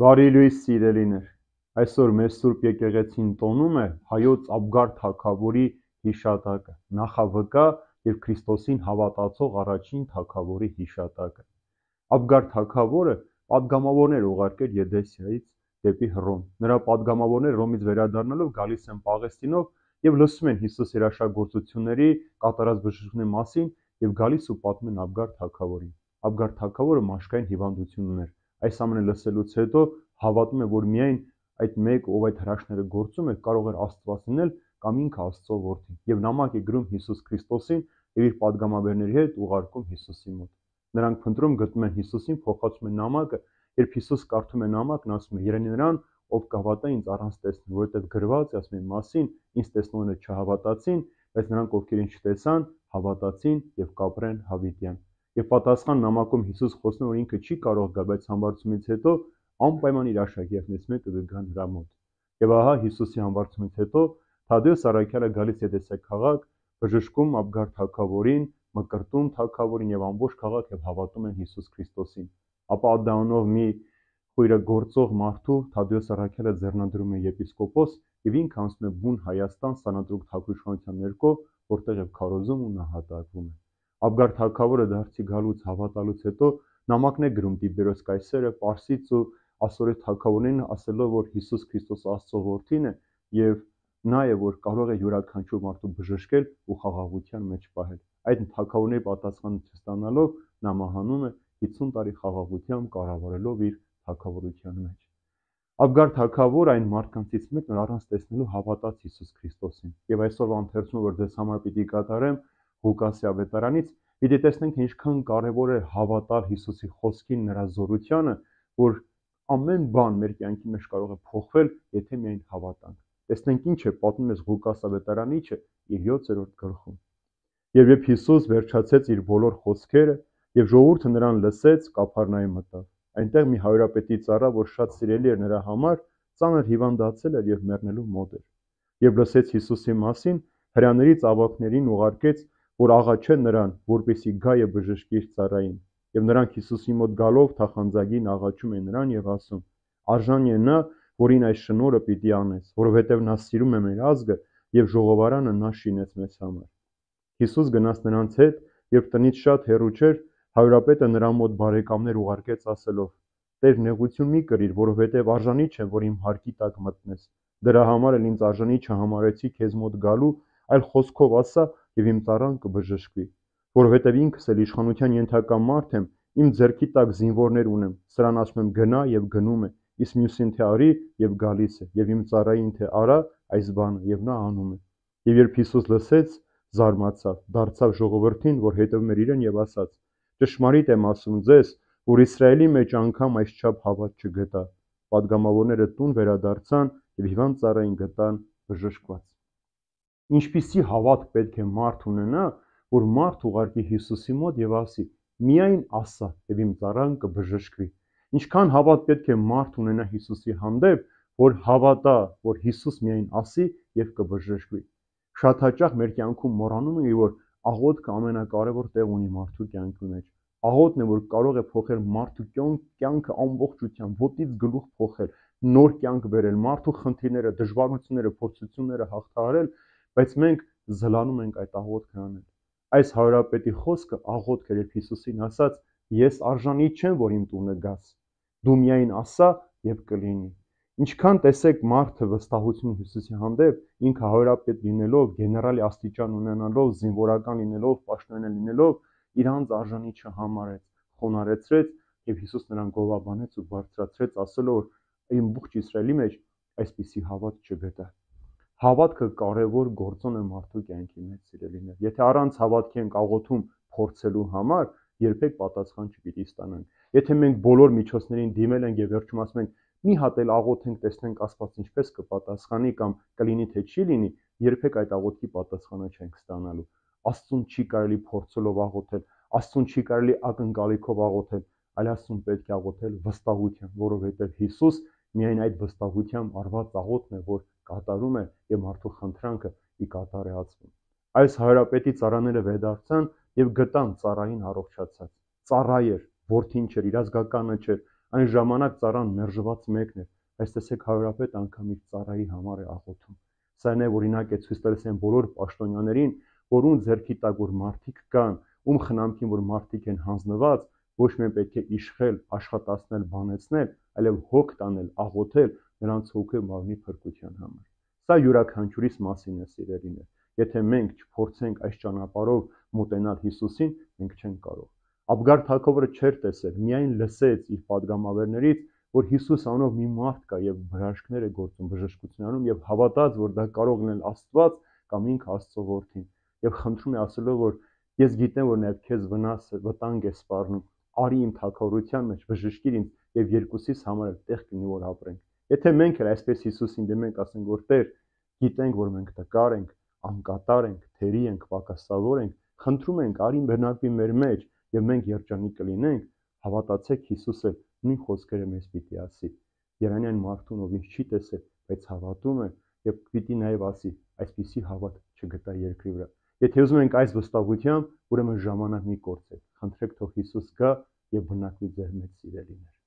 Բարի լույս սիրելիներ, այսօր մեր Սուրբ եկեղեցին տոնում է հայոց Աբգար թագավորի հիշատակը, նախավկա և Քրիստոսին հավատացող առաջին թագավորի հիշատակը։ Աբգար թագավորը պատգամավորներ ուղարկել Եդեսիայից դեպի Հռոմ։ Նրա պատգամավորները Հռոմից վերադառնալով գալիս են Պաղեստինով և լսում են Հիսուս հրաշագործությունների կատարած բժշկությունների մասին և գալիս ու պատմում են Աբգար թագավորին։ Աբգար թագավորը մաշկային հիվանդություն ուներ։ Այս ամենը լսելուց հետո հավատում է, որ միայն այդ մեկը, ով այդ հրաշքները գործում է, կարող էր Աստված լինել կամ ինքը Աստծո որդին, եւ նամակ է գրում Հիսուս Քրիստոսին եւ իր падգամաբերների հետ ուղարկում Հիսուսի մոտ։ Նրանք փնտրում գտնում են Հիսուսին, փոխացում են նամակը, երբ Հիսուս կարդում է նամակն, ասում է. «Երանի նրան, ով կհավատա ինձ առանց տեսնելու, որովհետեւ գրված է, ասում է, մասին ինձ տեսնողները չհավատացին, բայց նրանք, ովքեր ինձ չտեսան, հավատացին եւ կապրեն հավիտյան»։ Եվ պատասխան նամակում Հիսուս խոսում է, որ ինքը չի կարող գալ, բայց համբարձումից հետո անպայման իր աշակերտներից մեկը կգա նրա մոտ։ Եվ ահա Հիսուսի համբարձումից հետո Թադեոս Առաքյալը գալիս Եդեսա քաղաք, բժշկում Աբգար թագավորին, մկրտում թագավորին եւ ամբողջ քաղաք եւ հավատում են Հիսուս Քրիստոսին։ Ապա Ադանով մի խույրը գործող մարդու Թադեոս Առաքյալը ձեռնադրում է եպիսկոպոս եւ ինքը անցնում է բուն Հայաստան Սանադրուկ թագուշանության ներքո, որտեղ եւ քարոզում ու նահատակվում է։ Աբգար թագավորը դարձի գալուց հավատալուց հետո նամակն է գրում Տիբերոս Կայսերը Պարսից ու Ասորի թագավորներին, ասելով, որ Հիսուս Քրիստոս Աստծո որդին է եւ նա է, որ կարող է յուրաքանչյուր մարդու բժշկել ու խաղաղության մեջ պահել։ Այդ թագավորների պատասխանը չստանալով նա մահանում է 50 տարի խաղաղությամբ կառավարելով իր թագավորության մեջ։ Աբգար թագավորը այն մարդկանցից մեկն էր առանց տեսնելու հավատաց Հիսուս Քրիստոսին։ Եվ այսօրվա ընթերցումը, որ ձեզ համար պիտի կատարեմ Ղուկասի ավետարանից, պիտի տեսնենք ինչքան կարևոր է հավատալ Հիսուսի խոսքին, նրա զորությանը, որ ամեն բան մեր կյանքի մեջ կարող է փոխվել, եթե միայն հավատանք։ Տեսնենք ինչ է պատմում այս Ղուկաս ավետարանիչը իր 7-րդ գլխում։ Եվ երբ Հիսուս վերջացեց իր բոլոր խոսքերը եւ ժողովուրդը նրան լսեց, Կափառնայում մտավ։ Այնտեղ մի հարուրապետի ծառա, որ շատ սիրելի էր նրա համար, ծանր հիվանդացել էր եւ մեռնելու մոտ էր։ Եվ լսեց Հիսուսի մասին, հրեաներից ավակներին ուղարկեց, որ աղաչեն նրան, որպեսզի գա եւ բժշկի իր ծառային։ Եվ նրանք Հիսուսի մոտ գալով թախանձագին աղաչում են նրան եւ ասում. «Արժանի է նա, որին այս շնորհը պիտի անես, որովհետեւ նա սիրում է մեր ազգը եւ ժողովարանը նա շինեց մեզ համար»։ Հիսուս գնաց նրանց հետ, երբ տնից շատ հեռու չէր, հարուրապետը նրա մոտ բարեկամներ ուղարկեց ասելով. «Տեր, նեղություն մի կրիր, որովհետեւ արժանի չեմ, որ իմ հարկի տակ մտնես։ Դրա համար էլ ինձ արժանի չհամարեցի քեզ մոտ գալու, այլ խոսքով ասա եւ իմ ծառան կբժշկվի, որովհետեւ ինքս էլ իշխանության ենթակա մարդ եմ, իմ ձեռքի տակ զինվորներ ունեմ, սրան ասում եմ գնա եւ գնում է, իսկ մյուսին թե արի եւ գալիս է, եւ իմ ծառային թե արա այս բանը եւ նա անում է»։ Եվ երբ Հիսուս լսեց, զարմացավ, դարձավ ժողովրդին, որ հետևում էր իրեն եւ ասաց. «Ճշմարիտ եմ ասում ձեզ, որ Իսրայելի մեջ անգամ այսչափ հավատ չգտա»։ Պատգամավորները տուն վերադարձան եւ հիվանդ ծառային գտան բժշկված։ Ինչպիսի հավատ պետք է մարդ ունենա, որ մարդ ուղարկի Հիսուսի մոտ եւ ասի. «Միայն ասա եւ իմ ծառան կբժշկվի»։ Ինչքան հավատ պետք է մարդ ունենա Հիսուսի հանդեպ, որ հավատա, որ Հիսուս միայն ասի եւ կբժշկվի։ Շատ հաճախ մեր կյանքում մոռանում ենք, որ աղոթքը ամենակարևոր տեղ ունի մարդու կյանքի մեջ։ Աղոթն է, որ կարող է փոխել մարդու կյանքը ամբողջությամբ, ոտից գլուխ փոխել, նոր կյանք բերել, մարդու խնդիրները, դժվարությունները, փորձությունները հաղթահարել, բայց մենք զլանում ենք այդ աղոթքը անել։ Այս հարուրապետի խոսքը աղոթք էր, երբ Հիսուսին ասաց. «Ես արժանի չեմ, որ իմ տունը գաս, դու միայն ասա եւ կլինի»։ Ինչքան տեսեք մարդը վստահություն Հիսուսի հանդեպ, ինքը հարուրապետ լինելով, գեներալի աստիճան ունենալով, զինվորական լինելով, պաշտոնյա լինելով, իրանց արժանի չհամարեց, խոնարհեցրեց եւ Հիսուս նրան գովաբանեց ու բարձրացրեց, ասելով, որ ամբողջ Իսրայելի մեջ այսպիսի հավատ չգտա։ Հավատքը կարևոր գործոն է մարդու կյանքի մեջ, սիրելիներ։ Եթե առանց հավատքի ենք աղոթում փորձելու համար, երբեք պատասխան չպիտի ստանանք։ Եթե մենք բոլոր միջոցներին դիմել ենք եւ վերջում ասում ենք՝ մի հատ էլ աղոթենք, տեսնենք Աստված ինչպես կպատասխանի կամ կլինի թե չի լինի, երբեք այդ աղոթքի պատասխանը չենք ստանալու։ Աստծուն չի կարելի փորձելով աղոթել, Աստծուն չի կարելի ակնկալիքով աղոթել, այլ Աստծուն պետք է աղոթել վստահությամբ, որովհետեւ Հիսուս միայն այդ վստահությամբ արված աղոթն է, որ կատարում է եւ մարդու խնդրանքը ի կատար է ածվում։ Այս հարուրապետի ծառաները վերադարձան եւ գտան ծառային առողջացած։ Ծառա էր, որդին չէր, իր ազգականը չէր, Այն ժամանակ ծառան մերժված մեկն էր, այս տեսեք հարուրապետ անգամ իր ծառայի համար է աղոթում։ Սա այն է, օրինակ է ցույց տալիս այն բոլոր պաշտոնյաներին, որոնց ձեռքի տակ որ մարդիկ կան, ում խնամքին որ մարդիկ են հանձնված, ոչ միայն պետք է իշխել, աշխատացնել, բանեցնել, այլև հոգ տանել, աղոթել նրանց հոգու մարմնի փրկության համար։ Սա յուրաքանչյուրիս մասին է, սիրելիներ։ Եթե մենք չփորձենք այս ճանապարհով մոտենալ Հիսուսին, մենք չենք կարող։ Աբգար թագավորը չէր տեսել, միայն լսեց իր падգամավորներից, որ Հիսուս անով մի մարդ կա եւ բժշկներ է գործում բժշկությունանում եւ հավատաց, որ դա կարող լինել Աստված կամ ինքը Աստծո որդին եւ խնդրում է ասելով, որ ես գիտեմ, որ նաեւ քեզ վտանգ է սպառնում, արի իմ թագավորության մեջ, բժշկիր ինձ եւ երկուսիս համար էլ տեղ կլինի, որ ապրենք։ Եթե մենք էլ այսպես Հիսուսին դիմենք, ասենք, որ Տեր, գիտենք, որ մենք տկար ենք, անկատար ենք, թերի ենք, պակասավոր ենք, խնդրում ենք, արի բնակվի մեր մեջ եւ մենք երջանիկ կլինենք, հավատացեք Հիսուսը նույն խոսքերը մեզ պիտի ասի։ Երանի այն մարդուն, ով ինձ չի տեսել, բայց հավատում է եւ պիտի նաեւ ասի, այսպիսի հավատ չգտա երկրի վրա։ Եթե ուզում ենք այս վստահությամբ, ուրեմն ժամանակ մի կորցեք։ Խնդրեք թող Հիսուս գա եւ բնակվի ձեր մեջ, սիրելիներ։